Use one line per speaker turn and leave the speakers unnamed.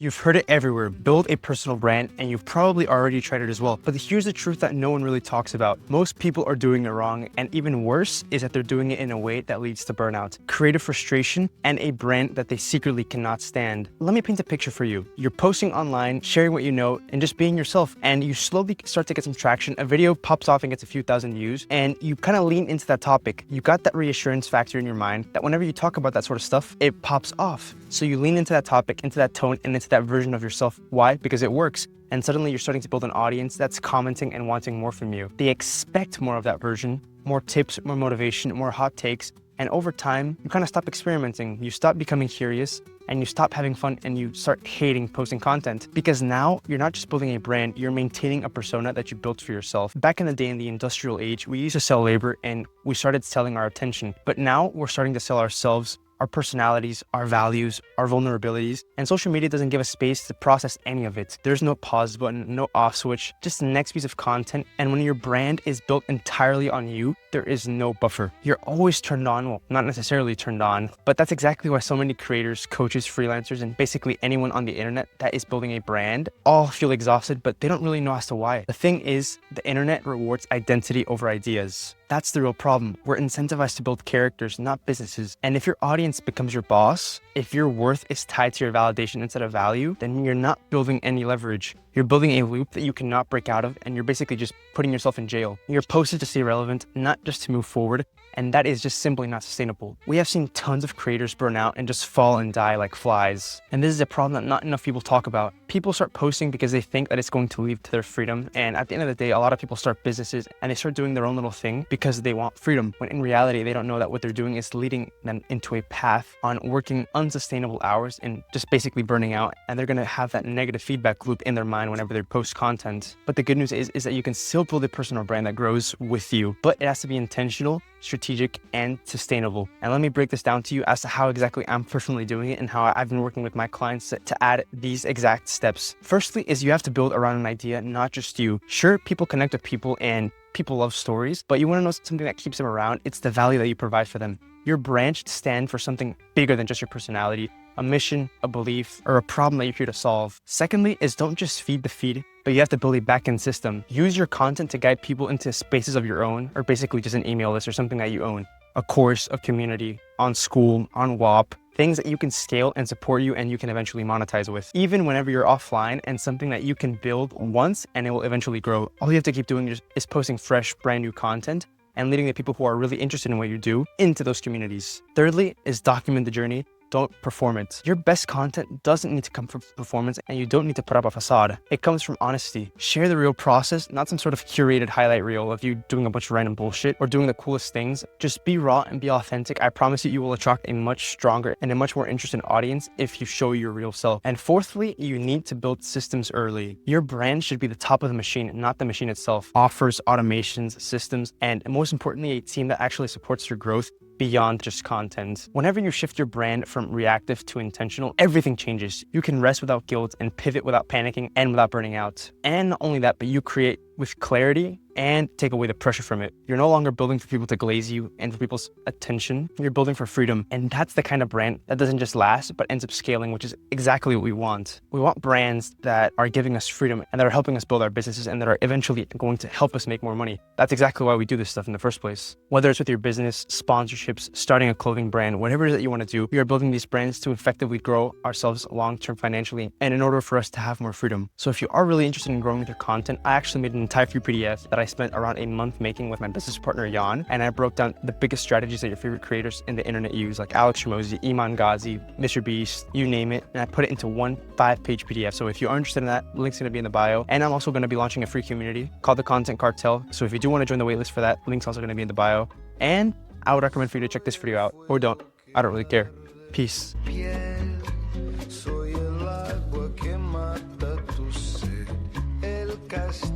You've heard it everywhere, build a personal brand, and you've probably already tried it as well. But here's the truth that no one really talks about. Most people are doing it wrong, and even worse is that they're doing it in a way that leads to burnout, creative frustration, and a brand that they secretly cannot stand. Let me paint a picture for you. You're posting online, sharing what you know, and just being yourself, and you slowly start to get some traction. A video pops off and gets a few thousand views, and you kind of lean into that topic. You got that reassurance factor in your mind that whenever you talk about that sort of stuff, it pops off. So you lean into that topic, into that tone, and into that version of yourself. Why? Because it works. And suddenly you're starting to build an audience that's commenting and wanting more from you. They expect more of that version, more tips, more motivation, more hot takes. And over time, you kind of stop experimenting. You stop becoming curious and you stop having fun and you start hating posting content, because now you're not just building a brand, you're maintaining a persona that you built for yourself. Back in the day, in the industrial age, we used to sell labor and we started selling our attention. But now we're starting to sell ourselves, our personalities, our values, our vulnerabilities, and social media doesn't give us space to process any of it. There's no pause button, no off switch, just the next piece of content. And when your brand is built entirely on you, there is no buffer. You're always turned on, well, not necessarily turned on, but that's exactly why so many creators, coaches, freelancers, and basically anyone on the internet that is building a brand all feel exhausted, but they don't really know as to why. The thing is, the internet rewards identity over ideas. That's the real problem. We're incentivized to build characters, not businesses. And if your audience becomes your boss, if your worth is tied to your validation instead of value, then you're not building any leverage. You're building a loop that you cannot break out of, and you're basically just putting yourself in jail. You're posted to stay relevant, not just to move forward, and that is just simply not sustainable. We have seen tons of creators burn out and just fall and die like flies. And this is a problem that not enough people talk about. People start posting because they think that it's going to lead to their freedom. And at the end of the day, a lot of people start businesses and they start doing their own little thing because they want freedom, when in reality, they don't know that what they're doing is leading them into a path on working unsustainable hours and just basically burning out. And they're gonna have that negative feedback loop in their mind whenever they post content. But the good news is that you can still build a personal brand that grows with you, but it has to be intentional, strategic, and sustainable. And let me break this down to you as to how exactly I'm personally doing it and how I've been working with my clients to add these exact steps. Firstly is you have to build around an idea, not just you. Sure, people connect with people and people love stories, but you want to know something that keeps them around. It's the value that you provide for them. Your brand should stand for something bigger than just your personality, a mission, a belief, or a problem that you're here to solve. Secondly is don't just feed the feed, but you have to build a back-end system. Use your content to guide people into spaces of your own, or basically just an email list or something that you own. A course, a community, on school, on WAP, things that you can scale and support you and you can eventually monetize with. Even whenever you're offline, and something that you can build once and it will eventually grow. All you have to keep doing is posting fresh, brand new content and leading the people who are really interested in what you do into those communities. Thirdly is document the journey. Don't perform it. Your best content doesn't need to come from performance, and you don't need to put up a facade. It comes from honesty. Share the real process, not some sort of curated highlight reel of you doing a bunch of random bullshit or doing the coolest things. Just be raw and be authentic. I promise you will attract a much stronger and a much more interested audience if you show your real self. And fourthly, you need to build systems early. Your brand should be the top of the machine, not the machine itself. Offers, automations, systems, and most importantly, a team that actually supports your growth beyond just content. Whenever you shift your brand from reactive to intentional, everything changes. You can rest without guilt and pivot without panicking and without burning out. And not only that, but you create with clarity and take away the pressure from it. You're no longer building for people to glaze you and for people's attention. You're building for freedom. And that's the kind of brand that doesn't just last, but ends up scaling, which is exactly what we want. We want brands that are giving us freedom and that are helping us build our businesses and that are eventually going to help us make more money. That's exactly why we do this stuff in the first place. Whether it's with your business, sponsorships, starting a clothing brand, whatever it is that you want to do, we are building these brands to effectively grow ourselves long-term financially and in order for us to have more freedom. So if you are really interested in growing with your content, I actually made an entire free PDF that I spent around a month making with my business partner, Jan, and I broke down the biggest strategies that your favorite creators in the internet use, like Alex Ramosi, Iman Ghazi, Mr. Beast, you name it, and I put it into one 5-page PDF. So if you are interested in that, the link's gonna be in the bio. And I'm also gonna be launching a free community called the Content Cartel. So if you do wanna join the waitlist for that, the link's also gonna be in the bio. And I would recommend for you to check this video out, or don't. I don't really care. Peace.
Soy el agua que mata tu sed, el castigo.